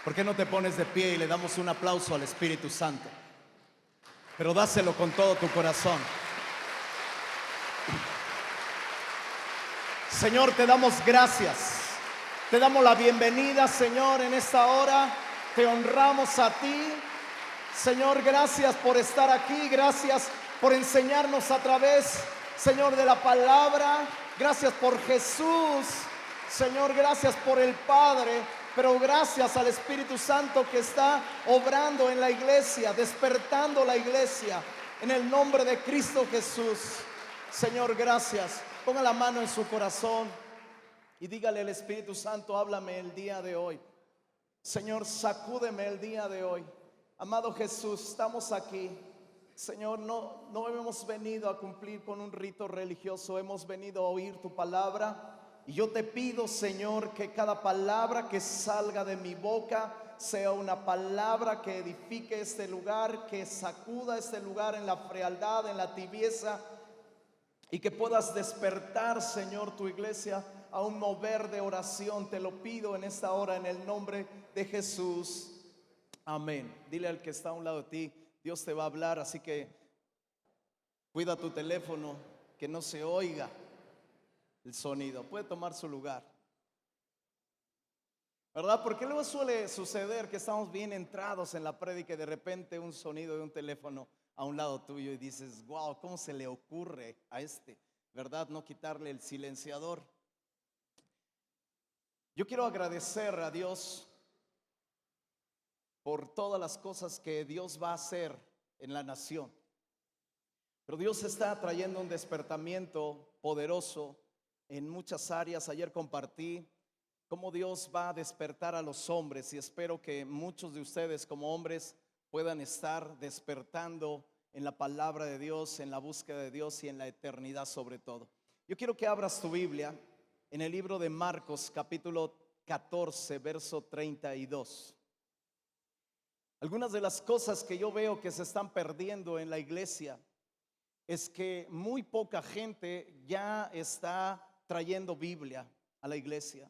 ¿Por qué no te pones de pie y le damos un aplauso al Espíritu Santo? Pero dáselo con todo tu corazón. Señor, te damos gracias. Te damos la bienvenida, Señor, en esta hora. Te honramos a ti. Señor, gracias por estar aquí. Gracias por enseñarnos a través, Señor, de la palabra. Gracias por Jesús. Señor, gracias por el Padre. Pero gracias al Espíritu Santo que está obrando en la iglesia, despertando la iglesia. En el nombre de Cristo Jesús. Señor, gracias. Ponga la mano en su corazón y dígale al Espíritu Santo: háblame el día de hoy. Señor, sacúdeme el día de hoy. Amado Jesús, estamos aquí. Señor, no hemos venido a cumplir con un rito religioso. Hemos venido a oír tu palabra. Y yo te pido, Señor, que cada palabra que salga de mi boca sea una palabra que edifique este lugar, que sacuda este lugar en la frialdad, en la tibieza, y que puedas despertar, Señor, tu iglesia a un mover de oración. Te lo pido en esta hora en el nombre de Jesús. Amén. Dile al que está a un lado de ti: Dios te va a hablar, así que cuida tu teléfono, que no se oiga el sonido. Puede tomar su lugar, ¿verdad? Porque luego suele suceder que estamos bien entrados en la prédica y de repente un sonido de un teléfono a un lado tuyo y dices: wow, ¿cómo se le ocurre a verdad, no quitarle el silenciador? Yo quiero agradecer a Dios por todas las cosas que Dios va a hacer en la nación. Pero Dios está trayendo un despertamiento poderoso en muchas áreas. Ayer compartí cómo Dios va a despertar a los hombres, y espero que muchos de ustedes como hombres puedan estar despertando en la palabra de Dios, en la búsqueda de Dios y en la eternidad sobre todo. Yo quiero que abras tu Biblia en el libro de Marcos, capítulo 14, verso 32. Algunas de las cosas que yo veo que se están perdiendo en la iglesia es que muy poca gente ya está trayendo Biblia a la iglesia.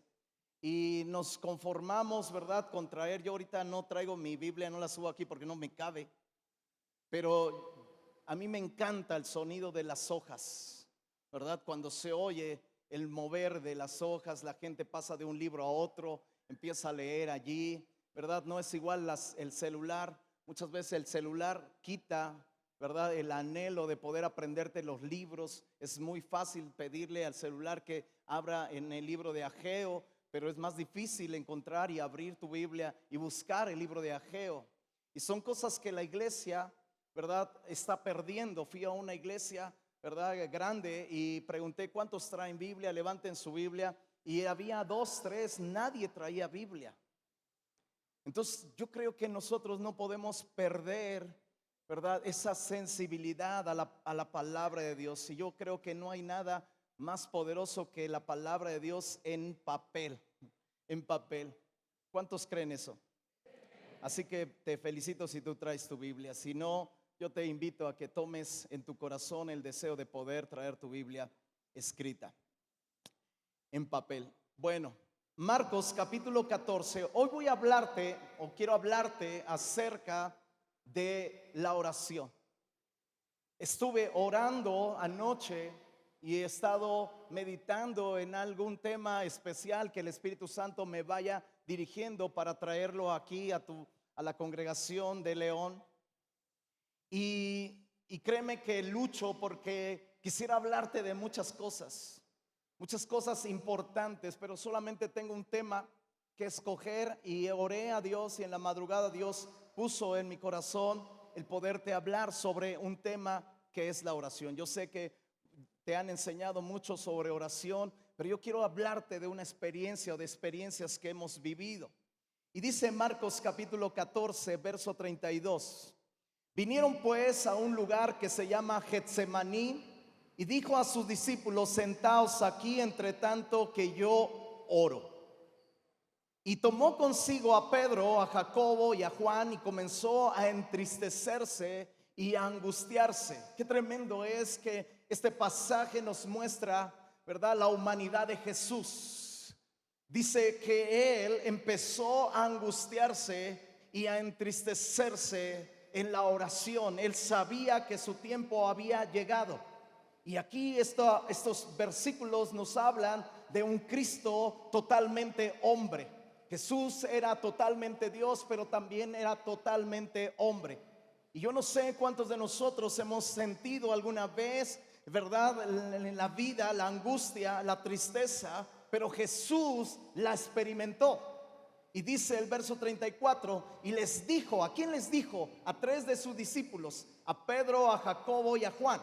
Y nos conformamos, ¿verdad?, con traer. Yo ahorita no traigo mi Biblia, no la subo aquí porque no me cabe. Pero a mí me encanta el sonido de las hojas, ¿verdad? Cuando se oye el mover de las hojas, la gente pasa de un libro a otro, empieza a leer allí, ¿verdad? No es igual el celular. Muchas veces el celular quita, ¿verdad?, el anhelo de poder aprenderte los libros. Es muy fácil pedirle al celular que abra en el libro de Ageo, pero es más difícil encontrar y abrir tu Biblia y buscar el libro de Ageo. Y son cosas que la iglesia, ¿verdad?, está perdiendo. Fui a una iglesia, ¿verdad?, grande, y pregunté: ¿cuántos traen Biblia? Levanten su Biblia. Y había 2, 3, nadie traía Biblia. Entonces yo creo que nosotros no podemos perder, ¿verdad?, esa sensibilidad a la palabra de Dios. Y yo creo que no hay nada más poderoso que la palabra de Dios en papel. En papel. ¿Cuántos creen eso? Así que te felicito si tú traes tu Biblia. Si no, yo te invito a que tomes en tu corazón el deseo de poder traer tu Biblia escrita en papel. Bueno, Marcos capítulo 14. Hoy voy a hablarte, o quiero hablarte acerca de la oración. Estuve orando anoche y he estado meditando en algún tema especial que el Espíritu Santo me vaya dirigiendo para traerlo aquí a la congregación de León. Y créeme que lucho porque quisiera hablarte de muchas cosas importantes, pero solamente tengo un tema que escoger. Y oré a Dios, y en la madrugada Dios puso en mi corazón el poderte hablar sobre un tema que es la oración. Yo sé que te han enseñado mucho sobre oración, pero yo quiero hablarte de una experiencia o de experiencias que hemos vivido. Y dice Marcos capítulo 14, verso 32: vinieron pues a un lugar que se llama Getsemaní, y dijo a sus discípulos: sentaos aquí entre tanto que yo oro. Y tomó consigo a Pedro, a Jacobo y a Juan, y comenzó a entristecerse y a angustiarse. Qué tremendo es que este pasaje nos muestra, ¿verdad?, la humanidad de Jesús. Dice que él empezó a angustiarse y a entristecerse en la oración. Él sabía que su tiempo había llegado. Y aquí estos versículos nos hablan de un Cristo totalmente hombre. Jesús era totalmente Dios, pero también era totalmente hombre. Y yo no sé cuántos de nosotros hemos sentido alguna vez, ¿verdad?, en la vida, la angustia, la tristeza, pero Jesús la experimentó. Y dice el verso 34, y les dijo, ¿a quién les dijo? A tres de sus discípulos, a Pedro, a Jacobo y a Juan.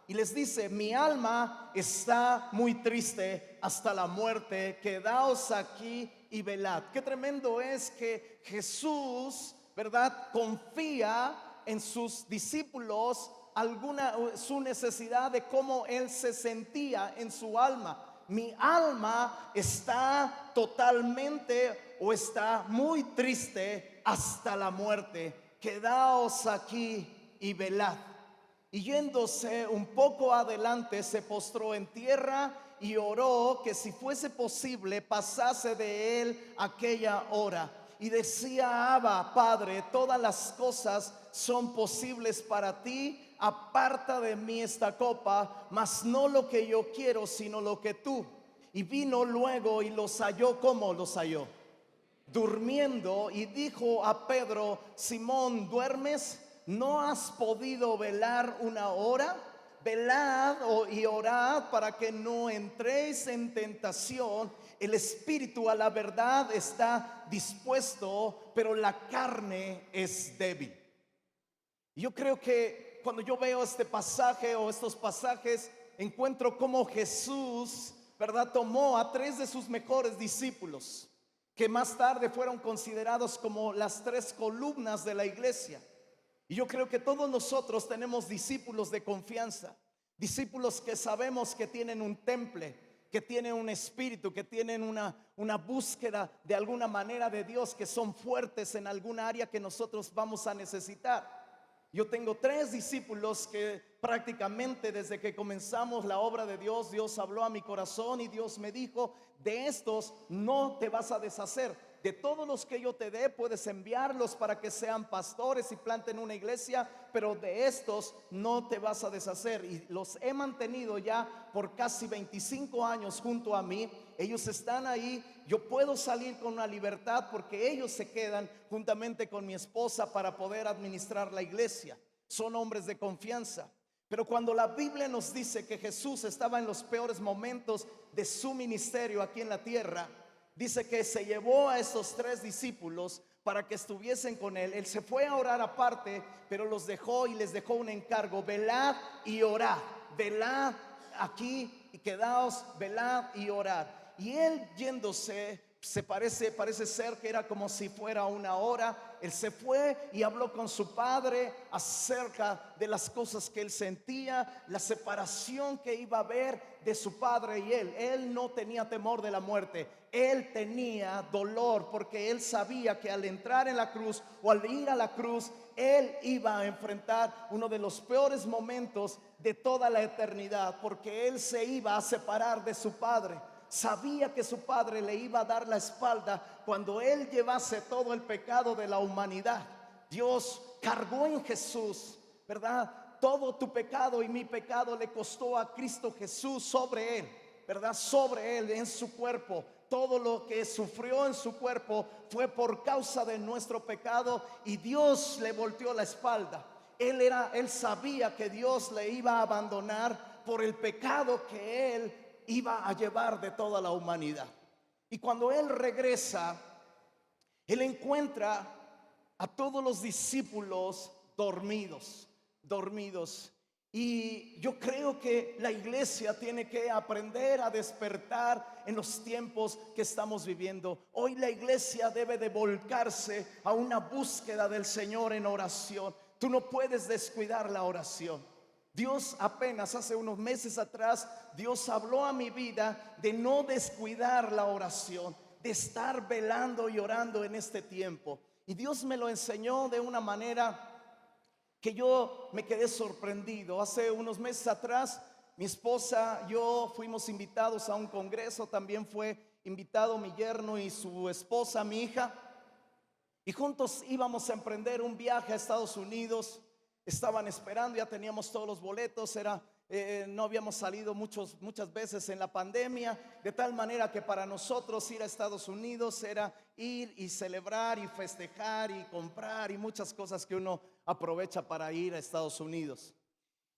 Y les dice, mi alma está muy triste hasta la muerte, quedaos aquí y velad. Qué tremendo es que Jesús, ¿verdad?, confía en sus discípulos su necesidad de cómo él se sentía en su alma. Mi alma está totalmente o está muy triste hasta la muerte. Quedaos aquí y velad. Y yéndose un poco adelante, se postró en tierra y oró que si fuese posible pasase de él aquella hora. Y decía, Abba, Padre, todas las cosas son posibles para ti. Aparta de mí esta copa, mas no lo que yo quiero, sino lo que tú. Y vino luego y los halló. ¿Cómo los halló? Durmiendo. Y dijo a Pedro, Simón, ¿duermes? ¿No has podido velar una hora? Velad y orad para que no entréis en tentación. El espíritu a la verdad está dispuesto, pero la carne es débil. Yo creo que cuando yo veo este pasaje o estos pasajes, encuentro cómo Jesús, ¿verdad?, tomó a tres de sus mejores discípulos, que más tarde fueron considerados como las tres columnas de la iglesia. Y yo creo que todos nosotros tenemos discípulos de confianza, discípulos que sabemos que tienen un temple, que tienen un espíritu, que tienen una búsqueda de alguna manera de Dios, que son fuertes en alguna área que nosotros vamos a necesitar. Yo tengo tres discípulos que prácticamente desde que comenzamos la obra de Dios, Dios habló a mi corazón y Dios me dijo, de estos no te vas a deshacer. De todos los que yo te dé, puedes enviarlos para que sean pastores y planten una iglesia, pero de estos no te vas a deshacer. Y los he mantenido ya por casi 25 años junto a mí. Ellos están ahí. Yo puedo salir con una libertad porque ellos se quedan juntamente con mi esposa para poder administrar la iglesia. Son hombres de confianza. Pero cuando la Biblia nos dice que Jesús estaba en los peores momentos de su ministerio aquí en la tierra, dice que se llevó a esos tres discípulos para que estuviesen con él. Él se fue a orar aparte, pero los dejó y les dejó un encargo: velad y orad. Velad aquí y quedaos, velad y orad. Y él yéndose, parece ser que era como si fuera una hora. Él se fue y habló con su padre acerca de las cosas que él sentía, la separación que iba a haber de su padre y él. Él no tenía temor de la muerte, él tenía dolor porque él sabía que al entrar en la cruz o al ir a la cruz, él iba a enfrentar uno de los peores momentos de toda la eternidad, porque él se iba a separar de su padre. Sabía que su padre le iba a dar la espalda cuando él llevase todo el pecado de la humanidad. Dios cargó en Jesús, ¿verdad? Todo tu pecado y mi pecado le costó a Cristo Jesús sobre él, ¿verdad? Sobre él, en su cuerpo. Todo lo que sufrió en su cuerpo fue por causa de nuestro pecado, y Dios le volteó la espalda. Él sabía que Dios le iba a abandonar por el pecado que él iba a llevar de toda la humanidad. Y cuando él regresa, él encuentra a todos los discípulos dormidos. Y yo creo que la iglesia tiene que aprender a despertar en los tiempos que estamos viviendo. Hoy la iglesia debe de volcarse a una búsqueda del Señor en oración. Tú no puedes descuidar la oración. Dios apenas hace unos meses atrás, Dios habló a mi vida de no descuidar la oración, de estar velando y orando en este tiempo. Y Dios me lo enseñó de una manera que yo me quedé sorprendido. Hace unos meses atrás, mi esposa y yo fuimos invitados a un congreso, también fue invitado mi yerno y su esposa, mi hija, y juntos íbamos a emprender un viaje a Estados Unidos. Estaban esperando, ya teníamos todos los boletos, no habíamos salido muchas veces en la pandemia, de tal manera que para nosotros ir a Estados Unidos era ir y celebrar y festejar y comprar y muchas cosas que uno aprovecha para ir a Estados Unidos.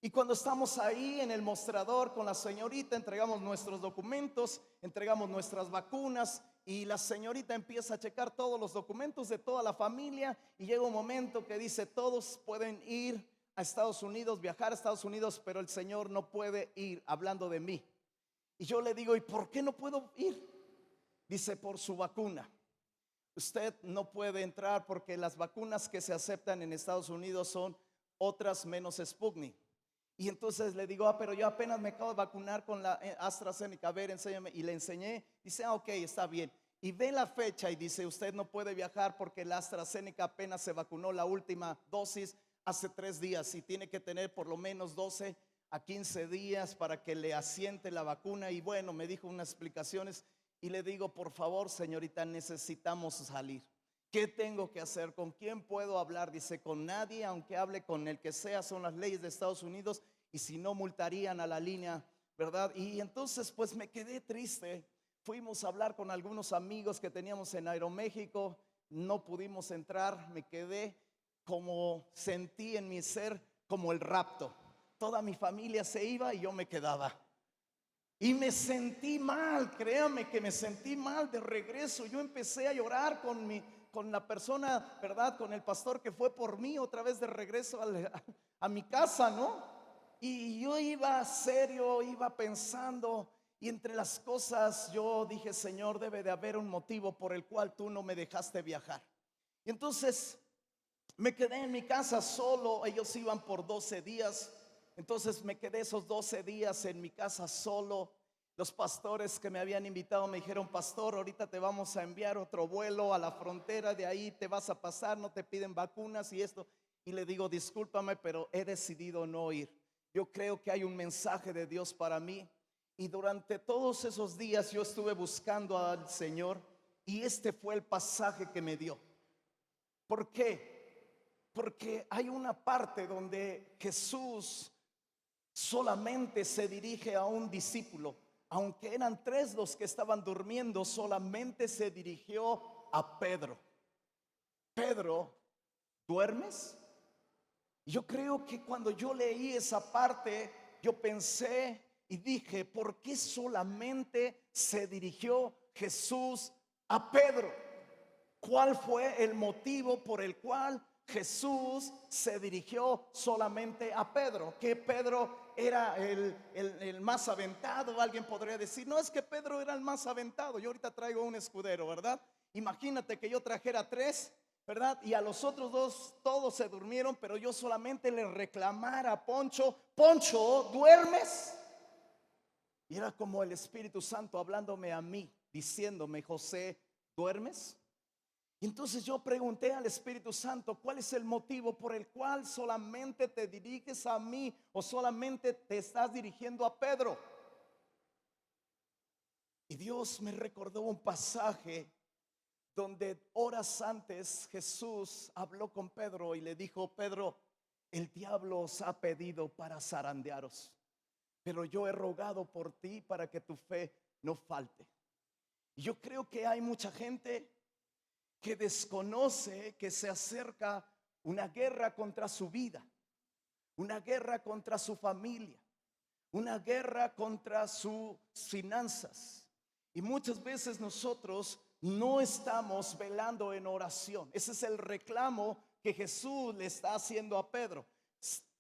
Y cuando estamos ahí en el mostrador con la señorita, entregamos nuestros documentos, entregamos nuestras vacunas, y la señorita empieza a checar todos los documentos de toda la familia, y llega un momento que dice: todos pueden ir a Estados Unidos, viajar a Estados Unidos, pero el Señor no puede ir, hablando de mí. Y yo le digo: ¿y por qué no puedo ir? Dice: por su vacuna. Usted no puede entrar porque las vacunas que se aceptan en Estados Unidos son otras menos Sputnik. Y entonces le digo: pero yo apenas me acabo de vacunar con la AstraZeneca, a ver, enséñame. Y le enseñé. Dice: ok, está bien. Y ve la fecha y dice: usted no puede viajar porque la AstraZeneca apenas se vacunó la última dosis hace 3 días y tiene que tener por lo menos 12 a 15 días para que le asiente la vacuna. Y bueno, me dijo unas explicaciones y le digo: por favor, señorita, necesitamos salir. ¿Qué tengo que hacer? ¿Con quién puedo hablar? Dice: con nadie, aunque hable con el que sea, son las leyes de Estados Unidos, y si no, multarían a la línea, ¿verdad? Y entonces pues me quedé triste. Fuimos a hablar con algunos amigos que teníamos en Aeroméxico, no pudimos entrar. Me quedé, como sentí en mi ser, como el rapto. Toda mi familia se iba y yo me quedaba. Y me sentí mal, créame que me sentí mal de regreso. Yo empecé a llorar con la persona, ¿verdad? Con el pastor que fue por mí otra vez de regreso a mi casa, ¿no? Y yo iba serio, iba pensando, y entre las cosas yo dije: Señor, debe de haber un motivo por el cual tú no me dejaste viajar. Y entonces me quedé en mi casa solo. Ellos iban por 12 días. Entonces me quedé esos 12 días en mi casa solo. Los pastores que me habían invitado me dijeron: pastor, ahorita te vamos a enviar otro vuelo a la frontera, de ahí te vas a pasar, no te piden vacunas y esto. Y le digo: discúlpame, pero he decidido no ir. Yo creo que hay un mensaje de Dios para mí. Y durante todos esos días yo estuve buscando al Señor, y este fue el pasaje que me dio. ¿Por qué? Porque hay una parte donde Jesús solamente se dirige a un discípulo. Aunque eran 3 los que estaban durmiendo, solamente se dirigió a Pedro. Pedro, ¿duermes? Yo creo que cuando yo leí esa parte, yo pensé y dije: ¿por qué solamente se dirigió Jesús a Pedro? ¿Cuál fue el motivo por el cual Jesús se dirigió solamente a Pedro? Que Pedro era el más aventado. Alguien podría decir: no, es que Pedro era el más aventado. Yo ahorita traigo un escudero, ¿verdad? Imagínate que yo trajera 3, ¿verdad? Y a los otros 2 todos se durmieron, pero yo solamente le reclamara a Poncho: Poncho, ¿duermes? Y era como el Espíritu Santo hablándome a mí, diciéndome: José, ¿duermes? Y entonces yo pregunté al Espíritu Santo: ¿cuál es el motivo por el cual solamente te diriges a mí, o solamente te estás dirigiendo a Pedro? Y Dios me recordó un pasaje donde horas antes Jesús habló con Pedro y le dijo: Pedro, el diablo os ha pedido para zarandearos, pero yo he rogado por ti para que tu fe no falte. Y yo creo que hay mucha gente que desconoce que se acerca una guerra contra su vida, una guerra contra su familia, una guerra contra sus finanzas. Y muchas veces nosotros no estamos velando en oración. Ese es el reclamo que Jesús le está haciendo a Pedro.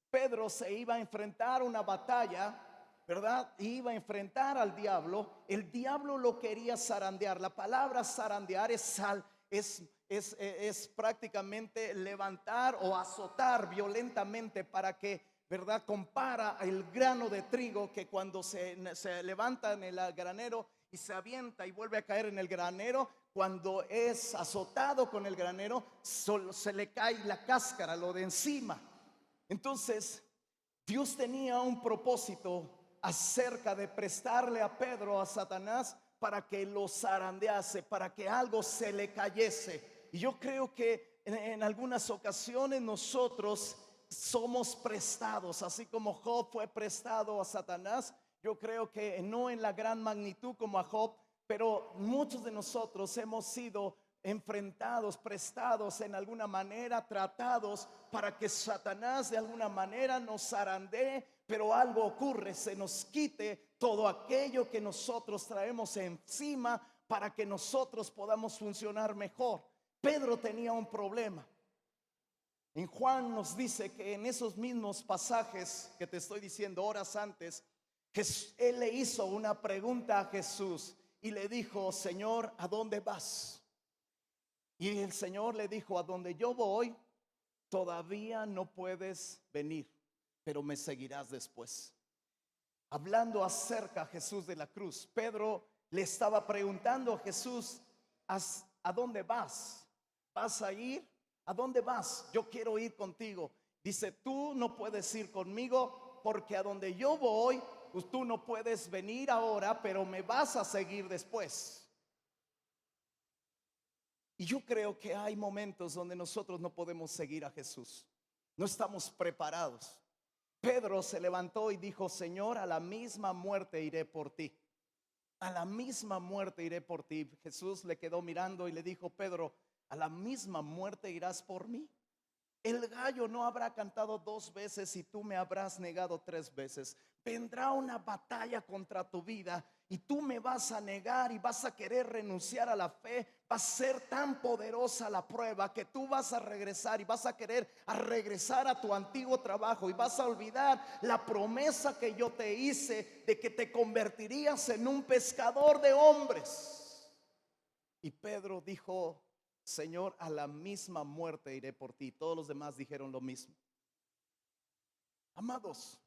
Pedro se iba a enfrentar una batalla, ¿verdad? Iba a enfrentar al diablo. El diablo lo quería zarandear. La palabra zarandear es prácticamente levantar o azotar violentamente, para que, ¿verdad? Compara el grano de trigo que cuando se levanta en el granero y se avienta y vuelve a caer en el granero, cuando es azotado con el granero, solo se le cae la cáscara, lo de encima. Entonces Dios tenía un propósito acerca de prestarle a Pedro a Satanás para que lo zarandease, para que algo se le cayese. Y yo creo que en algunas ocasiones nosotros somos prestados, así como Job fue prestado a Satanás. Yo creo que no en la gran magnitud como a Job, pero muchos de nosotros hemos sido enfrentados, prestados en alguna manera, tratados para que Satanás de alguna manera nos zarandee, pero algo ocurre, se nos quite todo aquello que nosotros traemos encima para que nosotros podamos funcionar mejor. Pedro tenía un problema. En Juan nos dice que en esos mismos pasajes que te estoy diciendo horas antes, él le hizo una pregunta a Jesús y le dijo: Señor, ¿a dónde vas? Y el Señor le dijo: a donde yo voy, todavía no puedes venir, pero me seguirás después. Hablando acerca Jesús de la cruz, Pedro le estaba preguntando a Jesús: ¿a dónde vas? ¿Vas a ir? ¿A dónde vas? Yo quiero ir contigo. Dice: tú no puedes ir conmigo porque a donde yo voy, pues tú no puedes venir ahora, pero me vas a seguir después. Y yo creo que hay momentos donde nosotros no podemos seguir a Jesús. No estamos preparados. Pedro se levantó y dijo: Señor, a la misma muerte iré por ti. A la misma muerte iré por ti. Jesús le quedó mirando y le dijo: Pedro, ¿a la misma muerte irás por mí? El gallo no habrá cantado 2 veces y tú me habrás negado 3 veces. Vendrá una batalla contra tu vida y tú me vas a negar y vas a querer renunciar a la fe. Va a ser tan poderosa la prueba que tú vas a regresar y vas a querer regresar a tu antiguo trabajo y vas a olvidar la promesa que yo te hice de que te convertirías en un pescador de hombres. Y Pedro dijo: Señor, a la misma muerte iré por ti. Todos los demás dijeron lo mismo. Amados,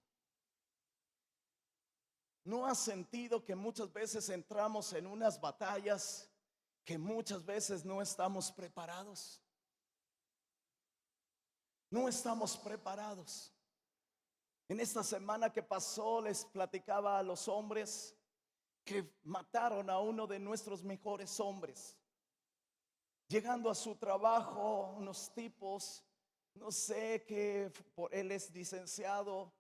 ¿no has sentido que muchas veces entramos en unas batallas que muchas veces no estamos preparados? No estamos preparados. En esta semana que pasó les platicaba a los hombres que mataron a uno de nuestros mejores hombres. Llegando a su trabajo, unos tipos, no sé qué, él es licenciado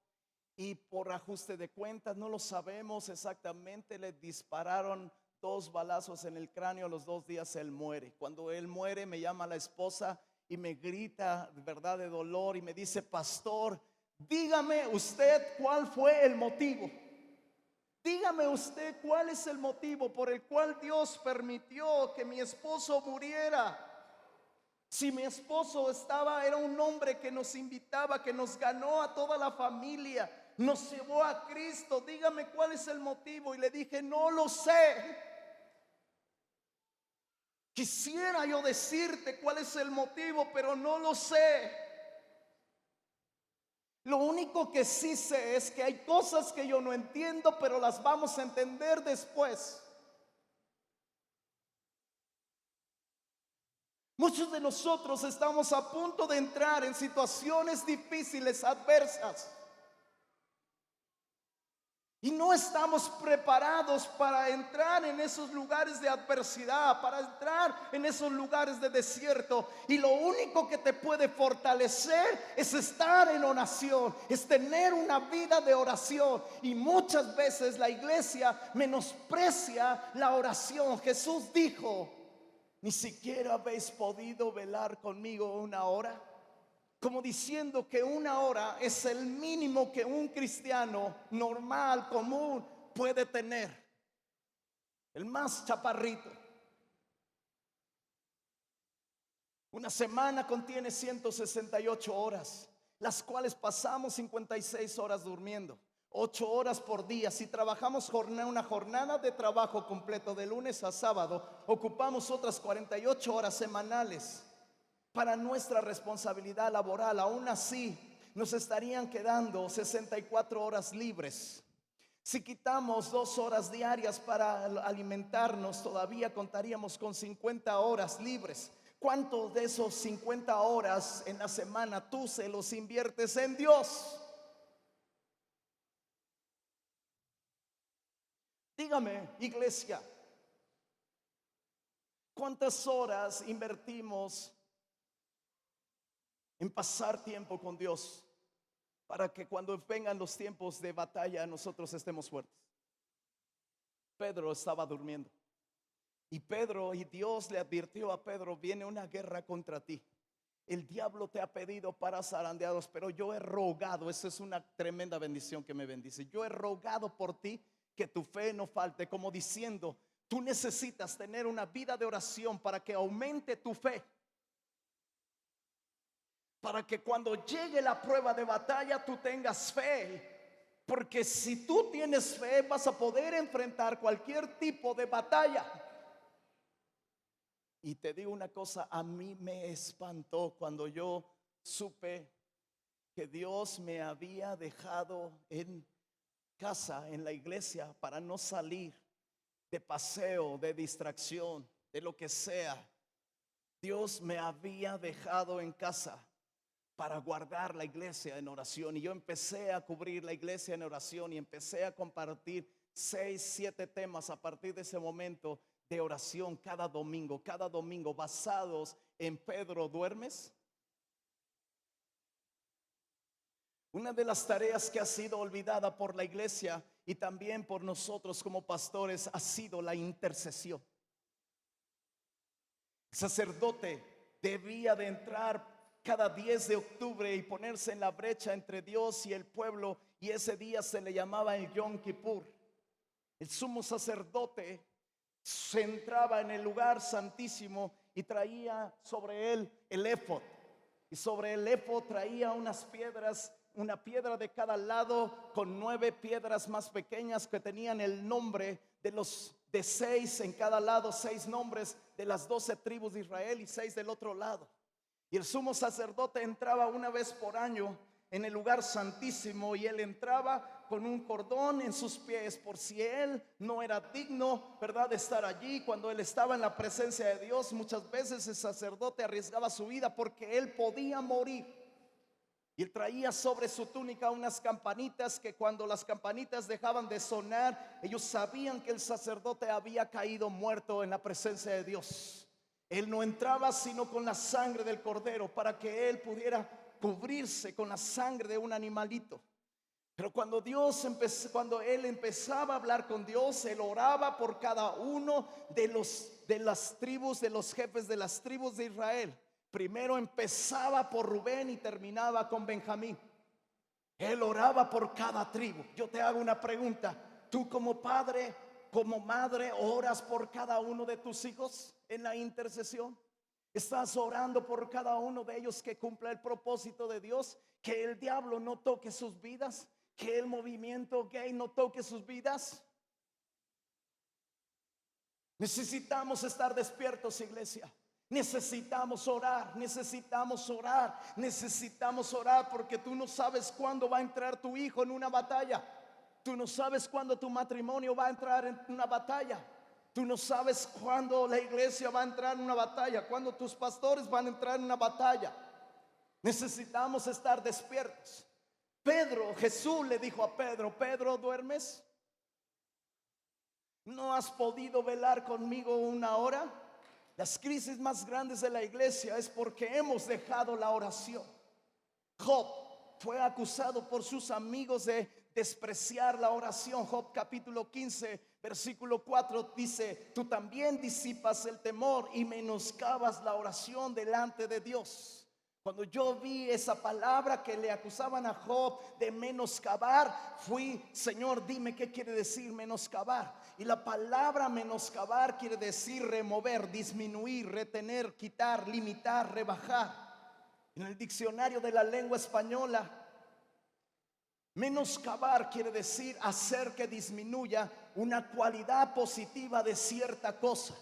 y por ajuste de cuentas, no lo sabemos exactamente, le dispararon 2 balazos en el cráneo. A los 2 días él muere. Cuando él muere, me llama la esposa y me grita, verdad, de dolor, y me dice: pastor, dígame usted cuál fue el motivo. Dígame usted cuál es el motivo por el cual Dios permitió que mi esposo muriera. Si mi esposo era un hombre que nos invitaba, que nos ganó a toda la familia, nos llevó a Cristo. Dígame cuál es el motivo. Y le dije: no lo sé. Quisiera yo decirte cuál es el motivo, pero no lo sé. Lo único que sí sé es que hay cosas que yo no entiendo, pero las vamos a entender después. Muchos de nosotros estamos a punto de entrar en situaciones difíciles, adversas, y no estamos preparados para entrar en esos lugares de adversidad, para entrar en esos lugares de desierto. Y lo único que te puede fortalecer es estar en oración, es tener una vida de oración. Y muchas veces la iglesia menosprecia la oración. Jesús dijo: ni siquiera habéis podido velar conmigo 1 hora. Como diciendo que 1 hora es el mínimo que un cristiano normal, común, puede tener. El más chaparrito. Una semana contiene 168 horas, las cuales pasamos 56 horas durmiendo, 8 horas por día. Si trabajamos una jornada de trabajo completo de lunes a sábado, ocupamos otras 48 horas semanales para nuestra responsabilidad laboral. Aún así, nos estarían quedando 64 horas libres. Si quitamos 2 horas diarias para alimentarnos, todavía contaríamos con 50 horas libres. ¿Cuántos de esos 50 horas en la semana tú se los inviertes en Dios? Dígame, iglesia, ¿Cuántas horas invertimos en pasar tiempo con Dios para que cuando vengan los tiempos de batalla nosotros estemos fuertes? Pedro estaba durmiendo. Y Dios le advirtió a Pedro: viene una guerra contra ti. El diablo te ha pedido para zarandeados, pero yo he rogado, esa es una tremenda bendición que me bendice. Yo he rogado por ti que tu fe no falte, como diciendo, tú necesitas tener una vida de oración para que aumente tu fe. Para que cuando llegue la prueba de batalla tú tengas fe. Porque si tú tienes fe vas a poder enfrentar cualquier tipo de batalla. Y te digo una cosa, a mí me espantó cuando yo supe que Dios me había dejado en casa, en la iglesia, para no salir de paseo, de distracción, de lo que sea. Dios me había dejado en casa para guardar la iglesia en oración. Y yo empecé a cubrir la iglesia en oración y empecé a compartir 6, 7 temas a partir de ese momento de oración cada domingo, basados en Pedro, ¿duermes? Una de las tareas que ha sido olvidada por la iglesia y también por nosotros como pastores ha sido la intercesión. El sacerdote debía de entrar cada 10 de octubre y ponerse en la brecha entre Dios y el pueblo, y ese día se le llamaba el Yom Kippur. El sumo sacerdote se entraba en el lugar santísimo y traía sobre él el éfod, y sobre el éfod traía unas piedras, una piedra de cada lado, con 9 piedras más pequeñas que tenían el nombre de 6 en cada lado, 6 nombres de las 12 tribus de Israel y 6 del otro lado. Y el sumo sacerdote entraba una vez por año en el lugar santísimo, y él entraba con un cordón en sus pies por si él no era digno, ¿verdad?, de estar allí. Cuando él estaba en la presencia de Dios, muchas veces el sacerdote arriesgaba su vida porque él podía morir. Y él traía sobre su túnica unas campanitas que cuando las campanitas dejaban de sonar, ellos sabían que el sacerdote había caído muerto en la presencia de Dios. Él no entraba sino con la sangre del cordero para que él pudiera cubrirse con la sangre de un animalito. Pero cuando él empezaba a hablar con Dios, él oraba por cada uno de las tribus, de los jefes de las tribus de Israel. Primero empezaba por Rubén y terminaba con Benjamín. Él oraba por cada tribu. Yo te hago una pregunta: ¿tú como padre, como madre, oras por cada uno de tus hijos en la intercesión? ¿Estás orando por cada uno de ellos que cumpla el propósito de Dios? Que el diablo no toque sus vidas, que el movimiento gay no toque sus vidas. Necesitamos estar despiertos, iglesia. Necesitamos orar, porque tú no sabes cuándo va a entrar tu hijo en una batalla. Tú no sabes cuándo tu matrimonio va a entrar en una batalla. Tú no sabes cuándo la iglesia va a entrar en una batalla, cuándo tus pastores van a entrar en una batalla. Necesitamos estar despiertos. Jesús le dijo a Pedro: Pedro, ¿duermes? ¿No has podido velar conmigo una hora? Las crisis más grandes de la iglesia es porque hemos dejado la oración. Job fue acusado por sus amigos de despreciar la oración. Job capítulo 15 versículo 4 dice: tú también disipas el temor y menoscabas la oración delante de Dios. Cuando yo vi esa palabra que le acusaban a Job de menoscabar, fui: Señor, dime qué quiere decir menoscabar. Y la palabra menoscabar quiere decir remover, disminuir, retener, quitar, limitar, rebajar. En el diccionario de la lengua española, menoscabar quiere decir hacer que disminuya una cualidad positiva de cierta cosa,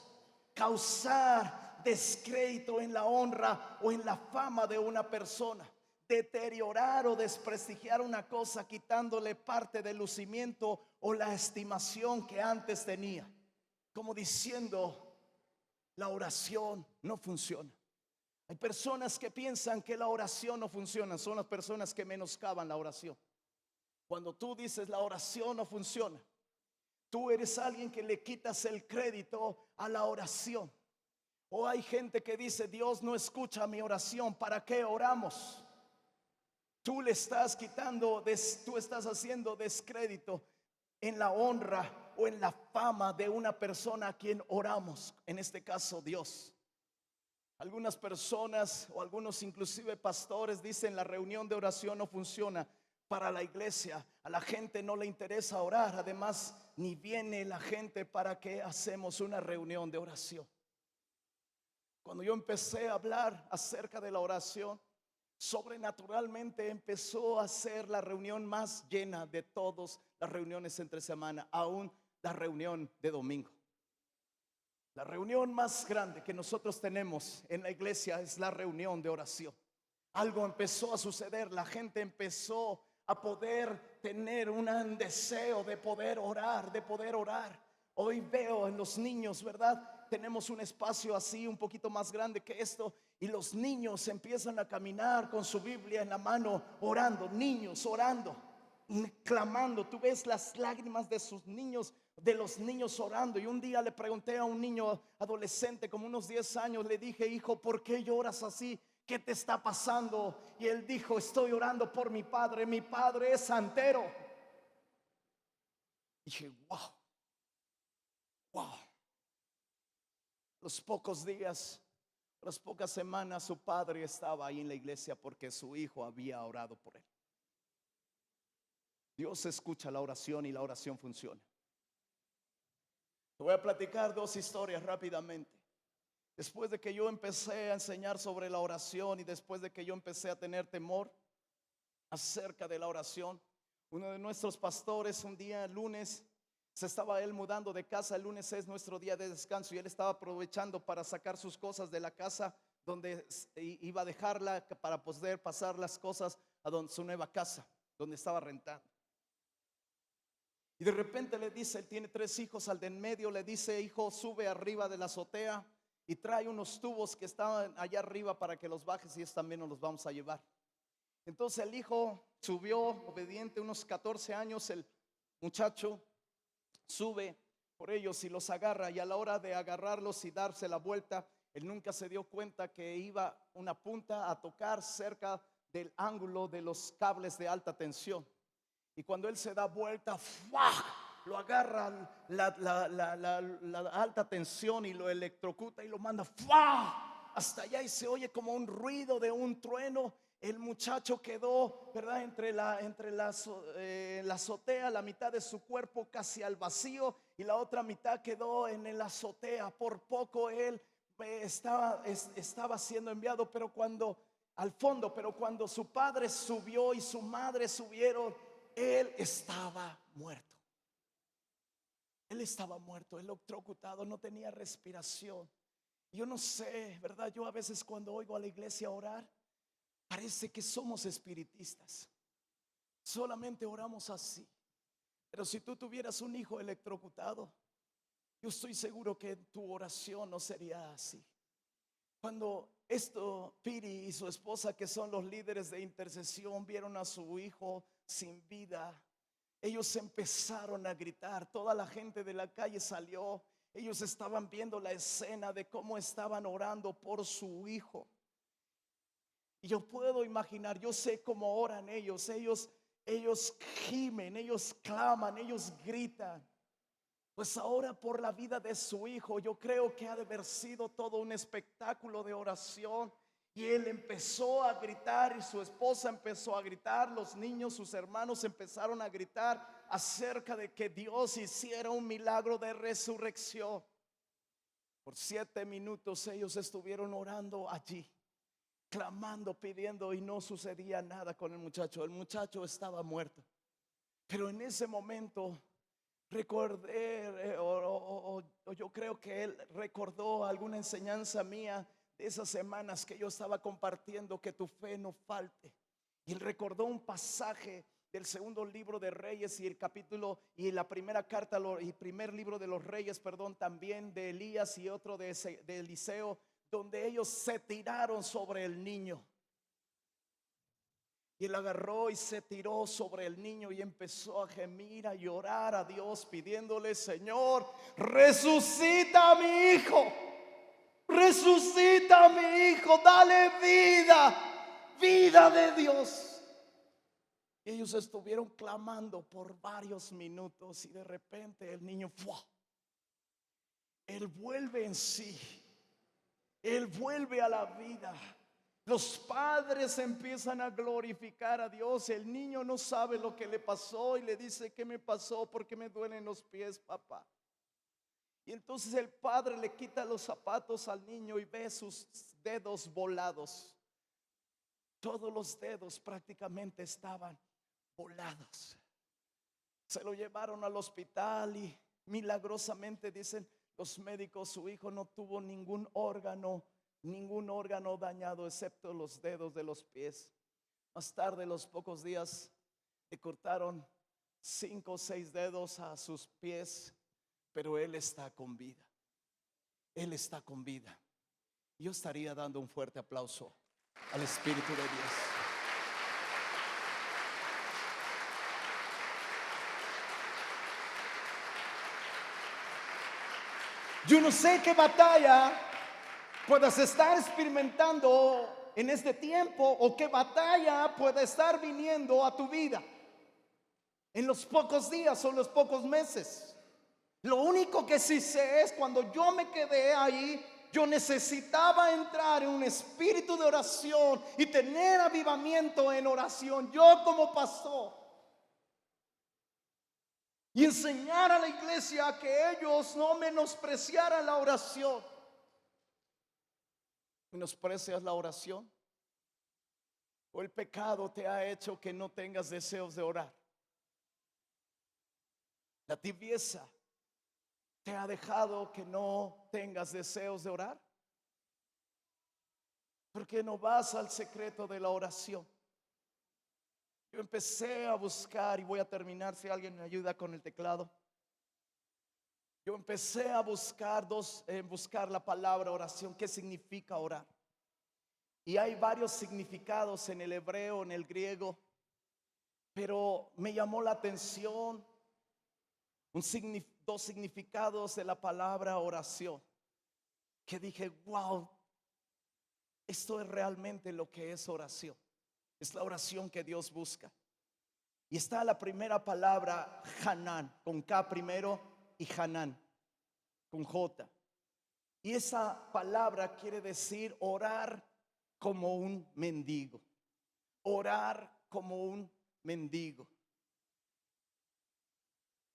causar descrédito en la honra o en la fama de una persona, deteriorar o desprestigiar una cosa quitándole parte del lucimiento o la estimación que antes tenía. Como diciendo, la oración no funciona. Hay personas que piensan que la oración no funciona, son las personas que menoscaban la oración. Cuando tú dices la oración no funciona, tú eres alguien que le quitas el crédito a la oración. O hay gente que dice, Dios no escucha mi oración, ¿para qué oramos? Tú le estás quitando, tú estás haciendo descrédito en la honra o en la fama de una persona a quien oramos, en este caso Dios. Algunas personas o algunos inclusive pastores dicen la reunión de oración no funciona para la iglesia. A la gente no le interesa orar, además ni viene la gente para que hacemos una reunión de oración. Cuando yo empecé a hablar acerca de la oración, sobrenaturalmente empezó a ser la reunión más llena de todas las reuniones entre semana, aún la reunión de domingo. La reunión más grande que nosotros tenemos en la iglesia es la reunión de oración. Algo empezó a suceder, la gente empezó a poder tener un deseo de poder orar, de poder orar. Hoy veo en los niños, ¿verdad? Tenemos un espacio así un poquito más grande que esto, y los niños empiezan a caminar con su Biblia en la mano, orando, niños orando, clamando. Tú ves las lágrimas de sus niños, de los niños orando. Y un día le pregunté a un niño adolescente como unos 10 años, le dije, hijo, ¿por qué lloras así? ¿Qué te está pasando? Y él dijo, estoy orando por mi padre es santero. Y dije, wow. Los pocos días, las pocas semanas, su padre estaba ahí en la iglesia porque su hijo había orado por él. Dios escucha la oración y la oración funciona. Te voy a platicar 2 historias rápidamente. Después de que yo empecé a enseñar sobre la oración y después de que yo empecé a tener temor acerca de la oración, uno de nuestros pastores un día lunes se estaba él mudando de casa. El lunes es nuestro día de descanso y él estaba aprovechando para sacar sus cosas de la casa donde iba a dejarla para poder pasar las cosas a su nueva casa donde estaba rentando. Y de repente le dice, él tiene 3 hijos, al de en medio le dice, hijo, sube arriba de la azotea y trae unos tubos que estaban allá arriba para que los bajes y también nos los vamos a llevar. Entonces el hijo subió obediente, unos 14 años, el muchacho sube por ellos y los agarra, y a la hora de agarrarlos y darse la vuelta, él nunca se dio cuenta que iba una punta a tocar cerca del ángulo de los cables de alta tensión. Y cuando él se da vuelta, ¡fua!, lo agarra la alta tensión y lo electrocuta y lo manda ¡fua!, hasta allá, y se oye como un ruido de un trueno. El muchacho quedó, ¿verdad?, entre la azotea, la mitad de su cuerpo casi al vacío y la otra mitad quedó en la azotea. Por poco él estaba siendo enviado, pero cuando su padre subió y su madre subieron, él estaba muerto. Él estaba muerto, electrocutado, no tenía respiración. Yo no sé, ¿verdad? Yo a veces cuando oigo a la iglesia orar, parece que somos espiritistas. Solamente oramos así. Pero si tú tuvieras un hijo electrocutado, yo estoy seguro que tu oración no sería así. Cuando Piri y su esposa, que son los líderes de intercesión, vieron a su hijo sin vida, ellos empezaron a gritar. Toda la gente de la calle salió. Ellos estaban viendo la escena de cómo estaban orando por su hijo. Y yo puedo imaginar, yo sé cómo oran ellos gimen, ellos claman, ellos gritan. Pues ahora por la vida de su hijo, yo creo que ha de haber sido todo un espectáculo de oración. Y él empezó a gritar y su esposa empezó a gritar, los niños, sus hermanos empezaron a gritar acerca de que Dios hiciera un milagro de resurrección. Por 7 minutos ellos estuvieron orando allí, clamando, pidiendo, y no sucedía nada con el muchacho. El muchacho estaba muerto. Pero en ese momento recordé, yo creo que él recordó alguna enseñanza mía de esas semanas que yo estaba compartiendo, que tu fe no falte. Y él recordó un pasaje del 2 libro de Reyes y el capítulo y la primera carta y primer libro de los Reyes, perdón, también de Elías y otro de Eliseo, donde ellos se tiraron sobre el niño. Y él agarró y se tiró sobre el niño y empezó a gemir, a llorar a Dios, pidiéndole, Señor, resucita a mi hijo, resucita a mi hijo, dale vida, vida de Dios. Y ellos estuvieron clamando por varios minutos y de repente el niño, ¡fua!, él vuelve en sí, él vuelve a la vida. Los padres empiezan a glorificar a Dios. El niño no sabe lo que le pasó y le dice: ¿qué me pasó? ¿Por qué me duelen los pies, papá? Y entonces el padre le quita los zapatos al niño y ve sus dedos volados. Todos los dedos prácticamente estaban volados. Se lo llevaron al hospital y milagrosamente, dicen los médicos, su hijo no tuvo ningún órgano dañado excepto los dedos de los pies. Más tarde, los pocos días, le cortaron 5 o 6 dedos a sus pies, pero él está con vida. Él está con vida. Yo estaría dando un fuerte aplauso al Espíritu de Dios. Yo no sé qué batalla puedas estar experimentando en este tiempo, o qué batalla pueda estar viniendo a tu vida en los pocos días o los pocos meses. Lo único que sí sé es, cuando yo me quedé ahí, yo necesitaba entrar en un espíritu de oración y tener avivamiento en oración, yo como pastor, y enseñar a la iglesia que ellos no menospreciaran la oración. ¿Menosprecias la oración? ¿O el pecado te ha hecho que no tengas deseos de orar? ¿La tibieza te ha dejado que no tengas deseos de orar? ¿Por qué no vas al secreto de la oración? Yo empecé a buscar, y voy a terminar, si alguien me ayuda con el teclado. Yo empecé a buscar buscar la palabra oración. ¿Qué significa orar? Y hay varios significados en el hebreo, en el griego, pero me llamó la atención dos significados de la palabra oración, que dije: wow, esto es realmente lo que es oración. Es la oración que Dios busca. Y está la primera palabra, Hanán, con K primero, y Hanán con J. Y esa palabra quiere decir orar como un mendigo. Orar como un mendigo.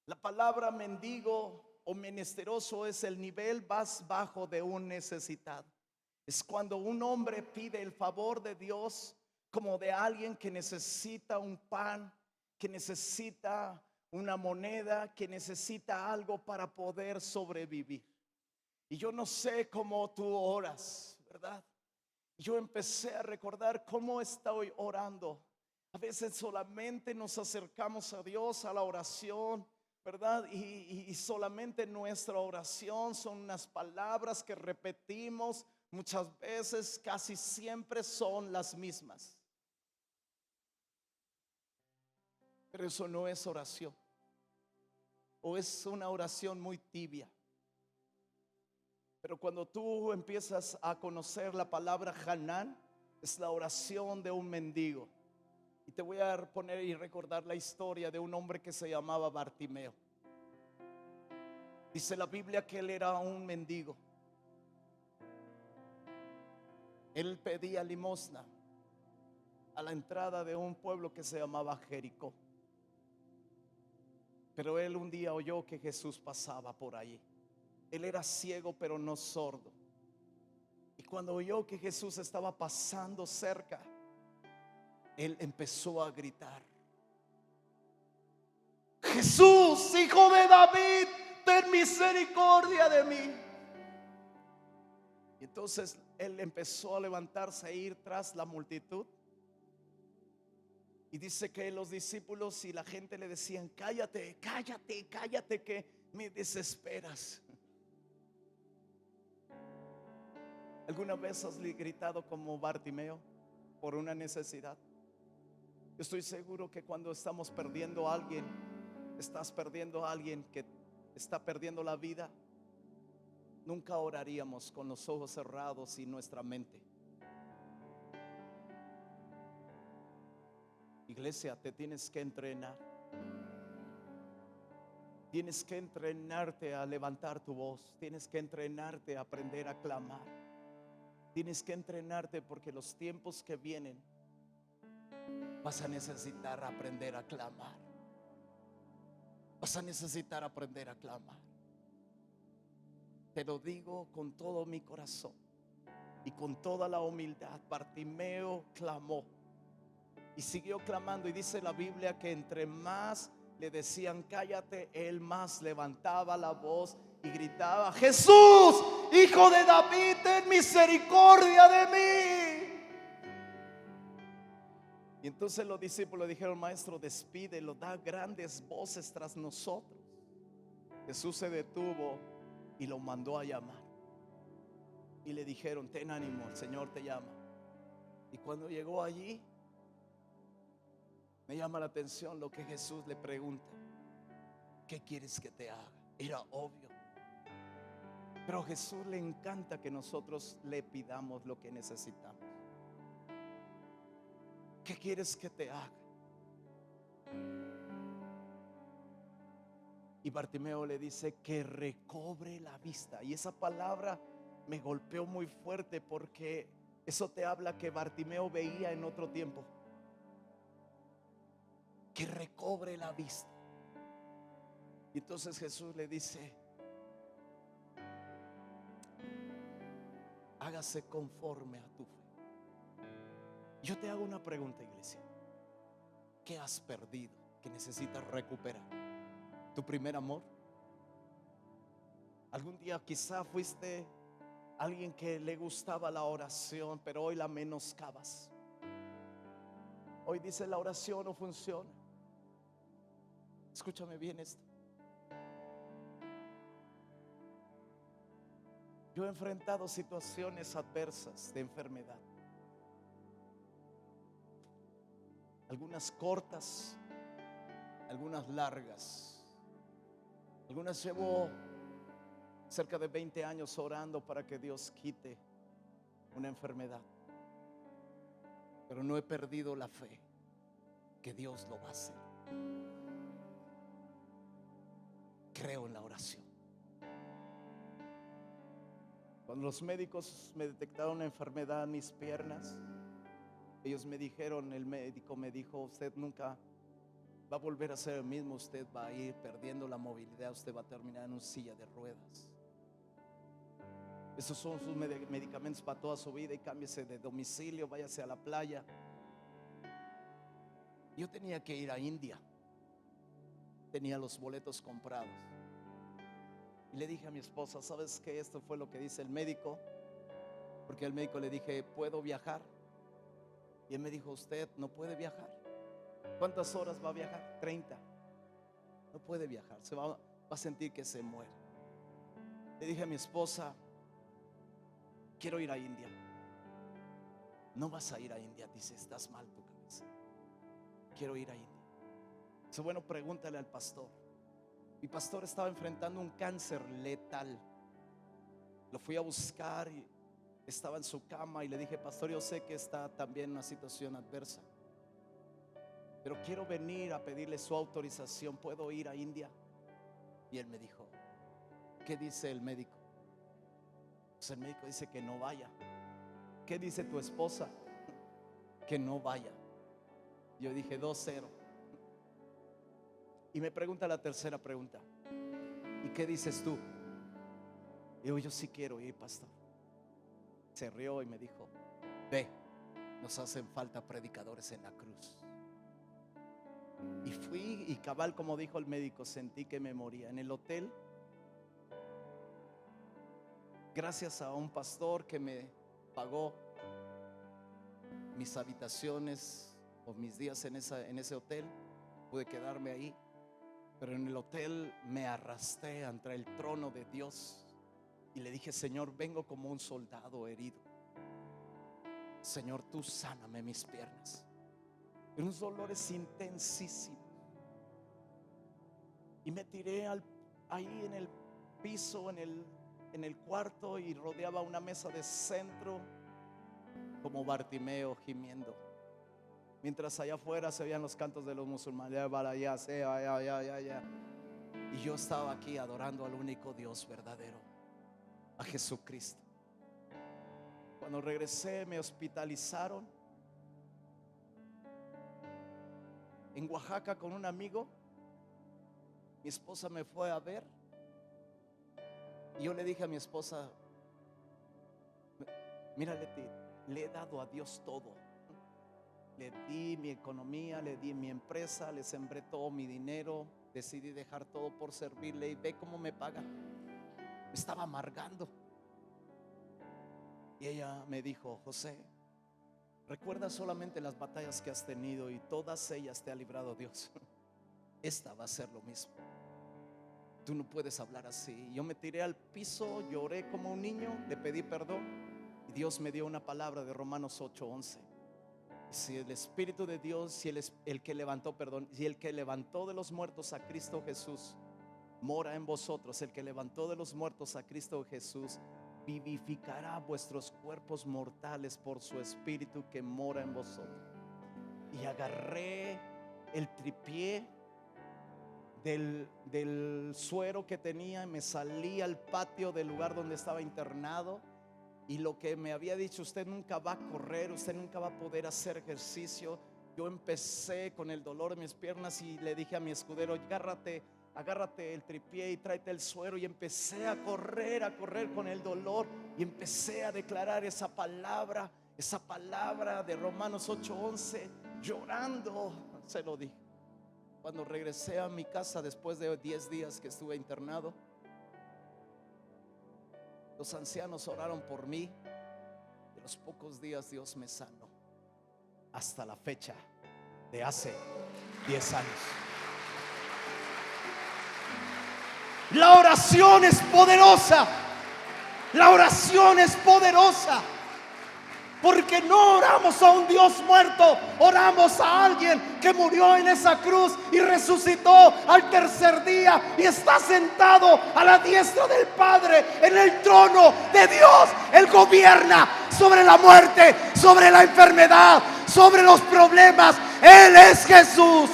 La palabra mendigo o menesteroso es el nivel más bajo de un necesitado. Es cuando un hombre pide el favor de Dios como de alguien que necesita un pan, que necesita una moneda, que necesita algo para poder sobrevivir. Y yo no sé cómo tú oras, ¿verdad? Yo empecé a recordar cómo estoy orando. A veces solamente nos acercamos a Dios, a la oración, ¿verdad? Y solamente nuestra oración son unas palabras que repetimos muchas veces, casi siempre son las mismas. Pero eso no es oración, o es una oración muy tibia. Pero cuando tú empiezas a conocer la palabra Hanán, es la oración de un mendigo. Y te voy a poner y recordar la historia de un hombre que se llamaba Bartimeo. Dice la Biblia que él era un mendigo. Él pedía limosna a la entrada de un pueblo que se llamaba Jericó. Pero él un día oyó que Jesús pasaba por allí. Él era ciego pero no sordo. Y cuando oyó que Jesús estaba pasando cerca, él empezó a gritar: Jesús, hijo de David, ten misericordia de mí. Y entonces él empezó a levantarse e ir tras la multitud. Y dice que los discípulos y la gente le decían: cállate, cállate, cállate, que me desesperas. ¿Alguna vez has gritado como Bartimeo por una necesidad? Yo estoy seguro que cuando estamos perdiendo a alguien, estás perdiendo a alguien que está perdiendo la vida, nunca oraríamos con los ojos cerrados y nuestra mente. Iglesia, te tienes que entrenar. Tienes que entrenarte a levantar tu voz. Tienes que entrenarte a aprender a clamar. Tienes que entrenarte porque los tiempos que vienen vas a necesitar aprender a clamar. Vas a necesitar aprender a clamar. Te lo digo con todo mi corazón y con toda la humildad. Bartimeo clamó y siguió clamando, y dice la Biblia que entre más le decían cállate, él más levantaba la voz y gritaba: Jesús, Hijo de David, ten misericordia de mí. Y entonces los discípulos dijeron: Maestro, despídelo, da grandes voces tras nosotros. Jesús se detuvo y lo mandó a llamar. Y le dijeron: ten ánimo, el Señor te llama. Y cuando llegó allí, me llama la atención lo que Jesús le pregunta: ¿qué quieres que te haga? Era obvio. Pero a Jesús le encanta que nosotros le pidamos lo que necesitamos. ¿Qué quieres que te haga? Y Bartimeo le dice que recobre la vista. Y esa palabra me golpeó muy fuerte, porque eso te habla que Bartimeo veía en otro tiempo. Que recobre la vista. Y entonces Jesús le dice: hágase conforme a tu fe. Yo te hago una pregunta, iglesia. ¿Qué has perdido que necesitas recuperar? ¿Tu primer amor? Algún día quizá fuiste alguien que le gustaba la oración, pero hoy la menoscabas. Hoy dice: la oración no funciona. Escúchame bien esto. Yo he enfrentado situaciones adversas de enfermedad. Algunas cortas, algunas largas. Algunas llevo cerca de 20 años orando para que Dios quite una enfermedad. Pero no he perdido la fe que Dios lo va a hacer. Creo en la oración. Cuando los médicos me detectaron una enfermedad en mis piernas, ellos me dijeron, el médico me dijo: usted nunca va a volver a ser el mismo, usted va a ir perdiendo la movilidad, usted va a terminar en una silla de ruedas. Esos son sus medicamentos para toda su vida, y cámbiese de domicilio, váyase a la playa. Yo tenía que ir a India, tenía los boletos comprados. Y le dije a mi esposa: ¿sabes qué? Esto fue lo que dice el médico. Porque al médico le dije: ¿puedo viajar? Y él me dijo: usted no puede viajar. ¿Cuántas horas va a viajar? 30. No puede viajar, se va a sentir que se muere. Le dije a mi esposa: quiero ir a India. No vas a ir a India, dice, estás mal tu cabeza. Quiero ir a India. Dice: bueno, pregúntale al pastor. Mi pastor estaba enfrentando un cáncer letal. Lo fui a buscar y estaba en su cama, y le dije: pastor, yo sé que está también en una situación adversa, pero quiero venir a pedirle su autorización. ¿Puedo ir a India? Y él me dijo: ¿qué dice el médico? Pues el médico dice que no vaya. ¿Qué dice tu esposa? Que no vaya. Yo dije 2-0. Y me pregunta la tercera pregunta: ¿y qué dices tú? Y digo: yo sí quiero ir, pastor. Se rió y me dijo: ve, nos hacen falta predicadores en la cruz. Y fui, y cabal, como dijo el médico, sentí que me moría. En el hotel, gracias a un pastor que me pagó mis habitaciones o mis días en ese hotel, pude quedarme ahí. Pero en el hotel me arrastré ante el trono de Dios y le dije: Señor, vengo como un soldado herido. Señor, tú sáname mis piernas. Unos dolores intensísimos. Y me tiré ahí en el piso, en en el cuarto y rodeaba una mesa de centro como Bartimeo gimiendo, mientras allá afuera se oían los cantos de los musulmanes. Y yo estaba aquí adorando al único Dios verdadero, a Jesucristo. Cuando regresé me hospitalizaron en Oaxaca con un amigo. Mi esposa me fue a ver y yo le dije a mi esposa: mira, Leti, le he dado a Dios todo. Le di mi economía, le di mi empresa, le sembré todo mi dinero, decidí dejar todo por servirle y ve cómo me paga. Me estaba amargando. Y ella me dijo: José, recuerda solamente las batallas que has tenido y todas ellas te ha librado Dios. Esta va a ser lo mismo. Tú no puedes hablar así. Yo me tiré al piso, lloré como un niño, le pedí perdón y Dios me dio una palabra de Romanos 8:11. Si el Espíritu de Dios, si el que levantó de los muertos a Cristo Jesús mora en vosotros, el que levantó de los muertos a Cristo Jesús vivificará vuestros cuerpos mortales por su Espíritu que mora en vosotros. Y agarré el tripié del suero que tenía y me salí al patio del lugar donde estaba internado. Y lo que me había dicho: usted nunca va a correr, usted nunca va a poder hacer ejercicio. Yo empecé con el dolor en mis piernas y le dije a mi escudero: agárrate el tripié y tráete el suero. Y empecé a correr con el dolor y empecé a declarar esa palabra de Romanos 8:11, llorando. Se lo dije. Cuando regresé a mi casa después de 10 días que estuve internado, los ancianos oraron por mí. De los pocos días Dios me sanó. Hasta la fecha de hace 10 años. La oración es poderosa. La oración es poderosa. Porque no oramos a un Dios muerto, oramos a alguien que murió en esa cruz y resucitó al tercer día y está sentado a la diestra del Padre en el trono de Dios. Él gobierna sobre la muerte, sobre la enfermedad, sobre los problemas. Él es Jesús.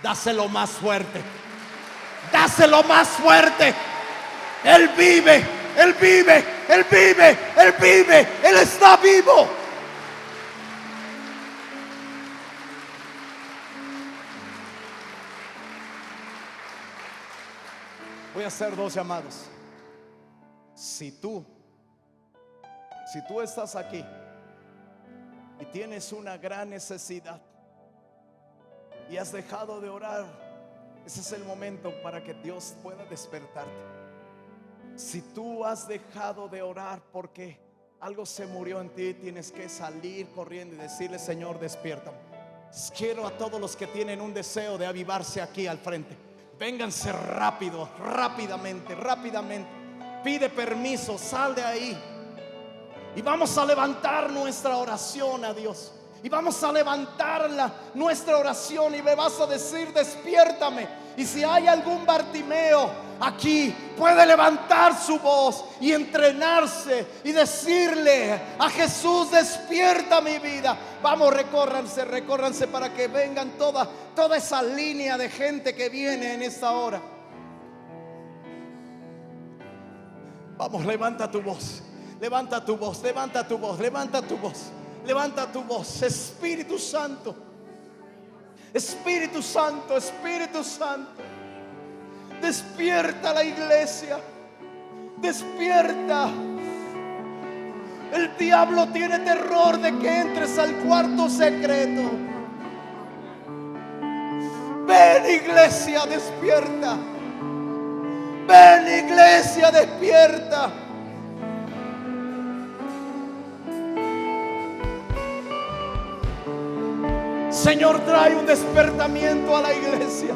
Dáselo más fuerte. Dáselo más fuerte. Él vive, Él vive, Él vive, Él vive, Él está vivo. Voy a hacer 2 llamados. Si tú estás aquí y tienes una gran necesidad y has dejado de orar, ese es el momento para que Dios pueda despertarte. Si tú has dejado de orar porque algo se murió en ti, tienes que salir corriendo y decirle: Señor, despiértame. Quiero a todos los que tienen un deseo de avivarse aquí al frente, vénganse rápidamente. Pide permiso, sal de ahí y vamos a levantar nuestra oración a Dios. Y vamos a levantar nuestra oración y me vas a decir: despiértame. Y si hay algún Bartimeo aquí, puede levantar su voz y entrenarse y decirle a Jesús: despierta mi vida. Vamos, recórranse para que vengan toda esa línea de gente que viene en esta hora. Vamos, levanta tu voz. Levanta tu voz. Levanta tu voz. Espíritu Santo, Espíritu Santo, Espíritu Santo, despierta la iglesia. Despierta. El diablo tiene terror de que entres al cuarto secreto. Ven, iglesia, despierta. Ven, iglesia, despierta. Señor, trae un despertamiento a la iglesia.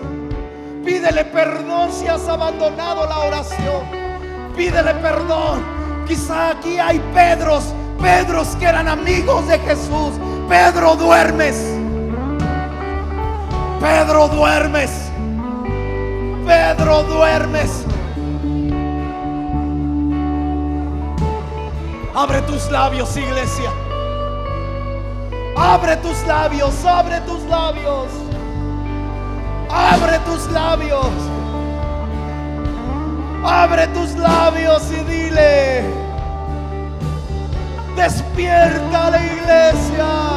Pídele perdón si has abandonado la oración. Pídele perdón. Quizá aquí hay Pedros que eran amigos de Jesús. Pedro, duermes. Pedro, duermes. Pedro, duermes. Abre tus labios, iglesia. Abre tus labios, abre tus labios. Abre tus labios. Abre tus labios y dile: despierta la iglesia.